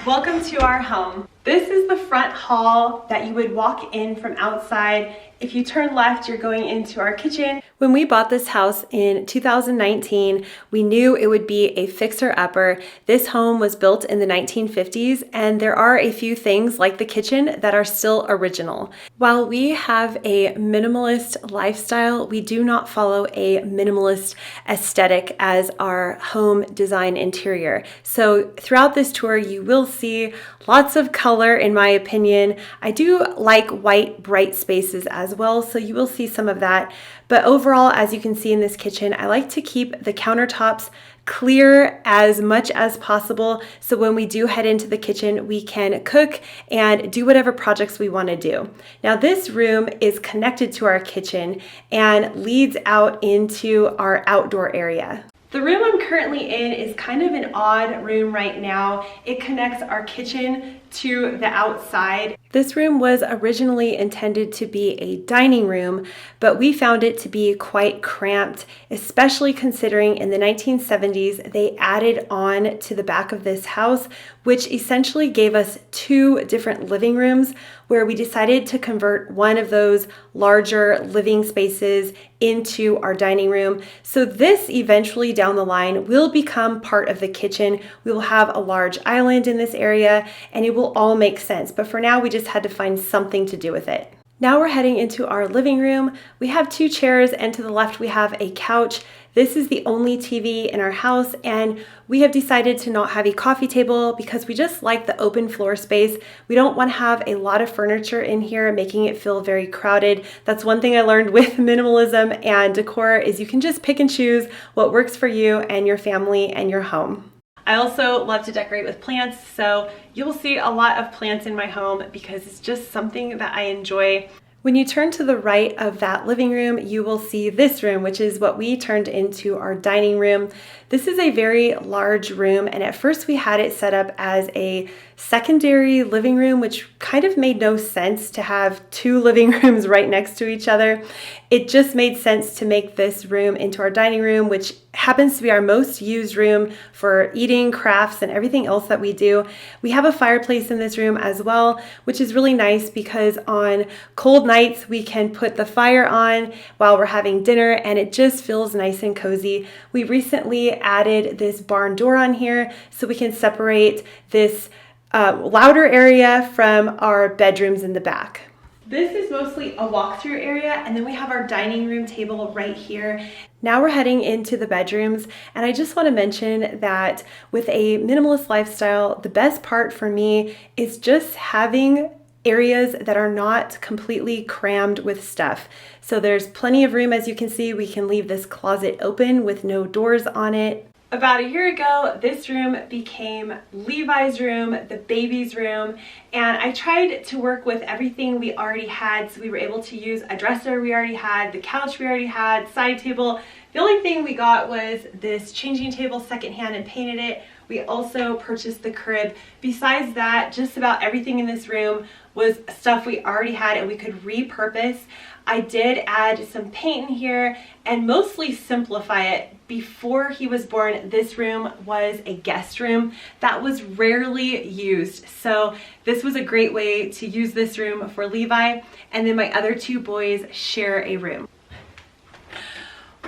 Welcome to our home. This is the front hall that you would walk in from outside. If you turn left, you're going into our kitchen. When we bought this house in 2019, we knew it would be a fixer-upper. This home was built in the 1950s, and there are a few things like the kitchen that are still original. While we have a minimalist lifestyle, we do not follow a minimalist aesthetic as our home design interior. So throughout this tour, you will see lots of color, in my opinion. I do like white, bright spaces as well, so you will see some of that. But overall, as you can see in this kitchen, I like to keep the countertops clear as much as possible, so when we do head into the kitchen, we can cook and do whatever projects we want to do. Now, this room is connected to our kitchen and leads out into our outdoor area. The room I'm currently in is kind of an odd room right now. It connects our kitchen to the outside. This room was originally intended to be a dining room, but we found it to be quite cramped, especially considering in the 1970s they added on to the back of this house, which essentially gave us two different living rooms, where we decided to convert one of those larger living spaces into our dining room. So this eventually down the line will become part of the kitchen. We will have a large island in this area and it will all make sense. But for now, we just had to find something to do with it. Now we're heading into our living room. We have two chairs and to the left we have a couch. This is the only TV in our house, and we have decided to not have a coffee table because we just like the open floor space. We don't want to have a lot of furniture in here, making it feel very crowded. That's one thing I learned with minimalism and decor is you can just pick and choose what works for you and your family and your home. I also love to decorate with plants, so you will see a lot of plants in my home because it's just something that I enjoy. When you turn to the right of that living room, you will see this room, which is what we turned into our dining room. This is a very large room, and at first we had it set up as a secondary living room, which kind of made no sense to have two living rooms right next to each other. It just made sense to make this room into our dining room, which happens to be our most used room for eating, crafts, and everything else that we do. We have a fireplace in this room as well, which is really nice because on cold nights we can put the fire on while we're having dinner and it just feels nice and cozy. We recently added this barn door on here so we can separate this louder area from our bedrooms in the back. This is mostly a walkthrough area, and then we have our dining room table right here. Now we're heading into the bedrooms, and I just want to mention that with a minimalist lifestyle, the best part for me is just having areas that are not completely crammed with stuff. So there's plenty of room, as you can see. We can leave this closet open with no doors on it. About a year ago, this room became Levi's room, the baby's room, and I tried to work with everything we already had. So we were able to use a dresser we already had, the couch we already had, side table. The only thing we got was this changing table secondhand and painted it. We also purchased the crib. Besides that, just about everything in this room was stuff we already had and we could repurpose. I did add some paint in here and mostly simplify it. Before he was born, this room was a guest room that was rarely used. So this was a great way to use this room for Levi, and then my other two boys share a room.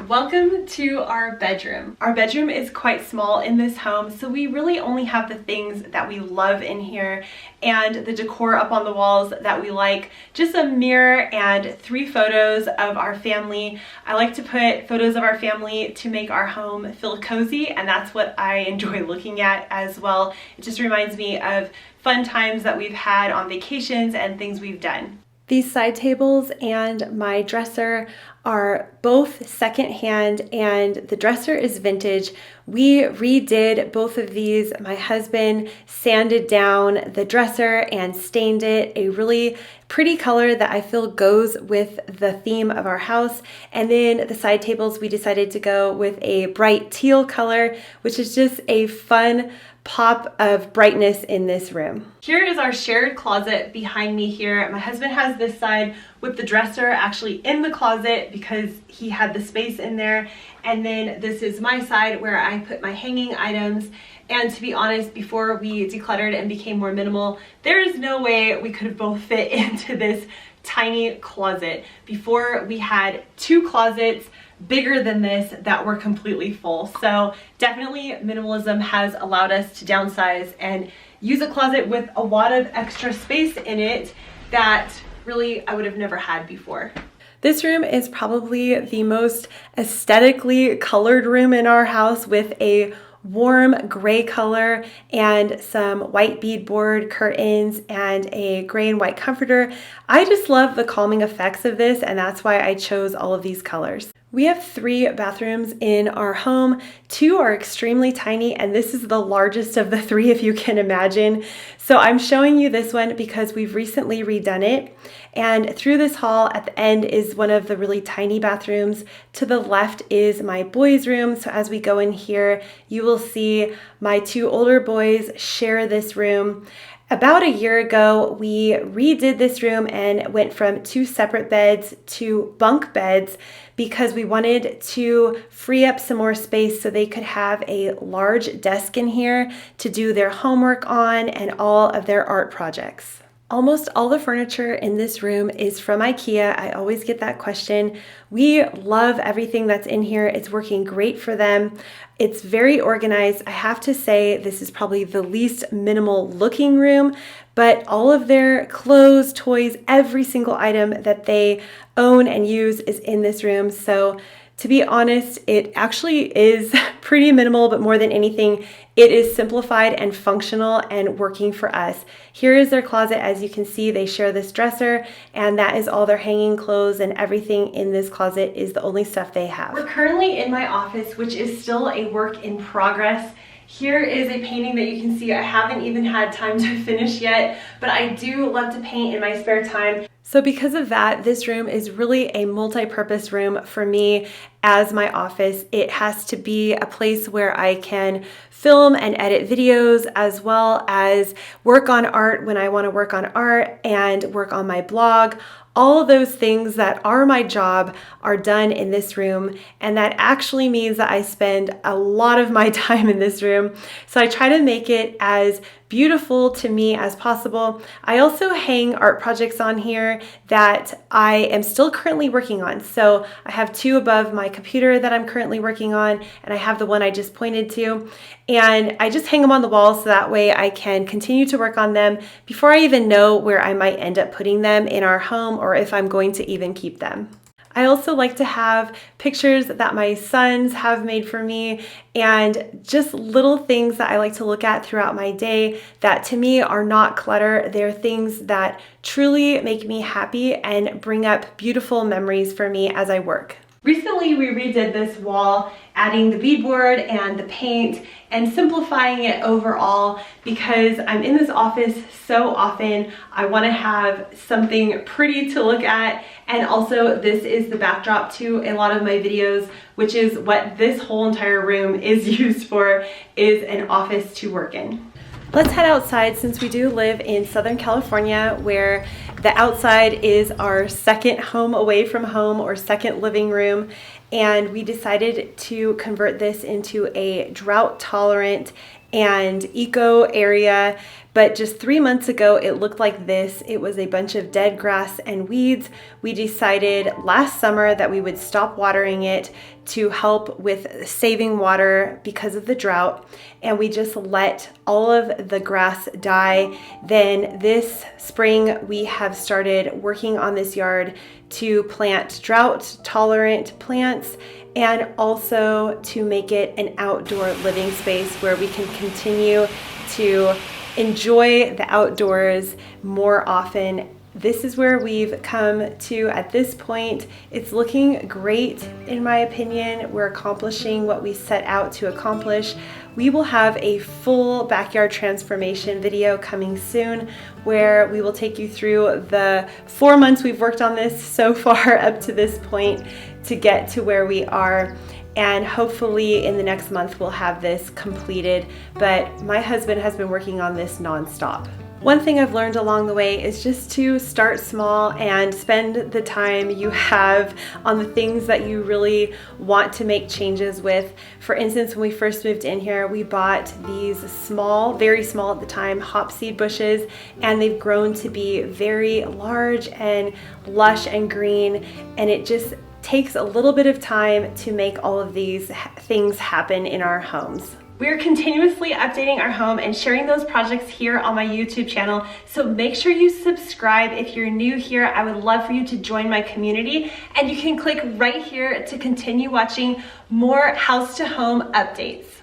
Welcome to our bedroom. Our bedroom is quite small in this home, so we really only have the things that we love in here and the decor up on the walls that we like. Just a mirror and 3 photos of our family. I like to put photos of our family to make our home feel cozy, and that's what I enjoy looking at as well. It just reminds me of fun times that we've had on vacations and things we've done. These side tables and my dresser are both secondhand, and the dresser is vintage. We redid both of these. My husband sanded down the dresser and stained it a really pretty color that I feel goes with the theme of our house. And then the side tables, we decided to go with a bright teal color, which is just a fun pop of brightness in this room. Here is our shared closet behind me here. My husband has this side with the dresser actually in the closet because he had the space in there. and then this is my side where I put my hanging items. And to be honest, before we decluttered and became more minimal, there is no way we could have both fit into this tiny closet. Before, we had 2 closets bigger than this that were completely full. So definitely minimalism has allowed us to downsize and use a closet with a lot of extra space in it that really I would have never had before. This room is probably the most aesthetically colored room in our house, with a warm gray color and some white beadboard curtains and a gray and white comforter. I just love the calming effects of this, and that's why I chose all of these colors. We have 3 bathrooms in our home. 2 are extremely tiny, and this is the largest of the 3, if you can imagine. So I'm showing you this one because we've recently redone it. And through this hall at the end is one of the really tiny bathrooms. To the left is my boys' room. So as we go in here, you will see my 2 older boys share this room. About a year ago, we redid this room and went from 2 separate beds to bunk beds because we wanted to free up some more space so they could have a large desk in here to do their homework on and all of their art projects. Almost all the furniture in this room is from IKEA. I always get that question. We love everything that's in here. It's working great for them. It's very organized. I have to say this is probably the least minimal looking room, but all of their clothes, toys, every single item that they own and use is in this room. So to be honest, it actually is pretty minimal, but more than anything, it is simplified and functional and working for us. Here is their closet. As you can see, they share this dresser, and that is all their hanging clothes, and everything in this closet is the only stuff they have. We're currently in my office, which is still a work in progress. Here is a painting that you can see I haven't even had time to finish yet, but I do love to paint in my spare time. So because of that, this room is really a multi-purpose room for me as my office. It has to be a place where I can film and edit videos, as well as work on art when I want to work on art and work on my blog. All of those things that are my job are done in this room, and that actually means that I spend a lot of my time in this room. So I try to make it as beautiful to me as possible. I also hang art projects on here that I am still currently working on. So I have 2 above my computer that I'm currently working on, and I have the one I just pointed to. And I just hang them on the wall so that way I can continue to work on them before I even know where I might end up putting them in our home, or if I'm going to even keep them. I also like to have pictures that my sons have made for me, and just little things that I like to look at throughout my day that to me are not clutter. They're things that truly make me happy and bring up beautiful memories for me as I work. Recently, we redid this wall, adding the beadboard and the paint and simplifying it overall because I'm in this office so often. I want to have something pretty to look at, and also this is the backdrop to a lot of my videos, which is what this whole entire room is used for, is an office to work in. Let's head outside, since we do live in Southern California, where the outside is our second home away from home, or second living room. And we decided to convert this into a drought tolerant and eco area. But just 3 months ago, it looked like this. It was a bunch of dead grass and weeds. We decided last summer that we would stop watering it to help with saving water because of the drought. And we just let all of the grass die. Then this spring, we have started working on this yard to plant drought tolerant plants, and also to make it an outdoor living space where we can continue to enjoy the outdoors more often. This is where we've come to at this point. It's looking great in my opinion. We're accomplishing what we set out to accomplish. We will have a full backyard transformation video coming soon, where we will take you through the 4 months we've worked on this so far up to this point to get to where we are. And hopefully in the next month we'll have this completed, but my husband has been working on this nonstop. One thing I've learned along the way is just to start small and spend the time you have on the things that you really want to make changes with. For instance, when we first moved in here, we bought these small, very small at the time, hop seed bushes, and they've grown to be very large and lush and green, and it just takes a little bit of time to make all of these things happen in our homes. We're continuously updating our home and sharing those projects here on my YouTube channel, so make sure you subscribe if you're new here. I would love for you to join my community, and you can click right here to continue watching more house to home updates.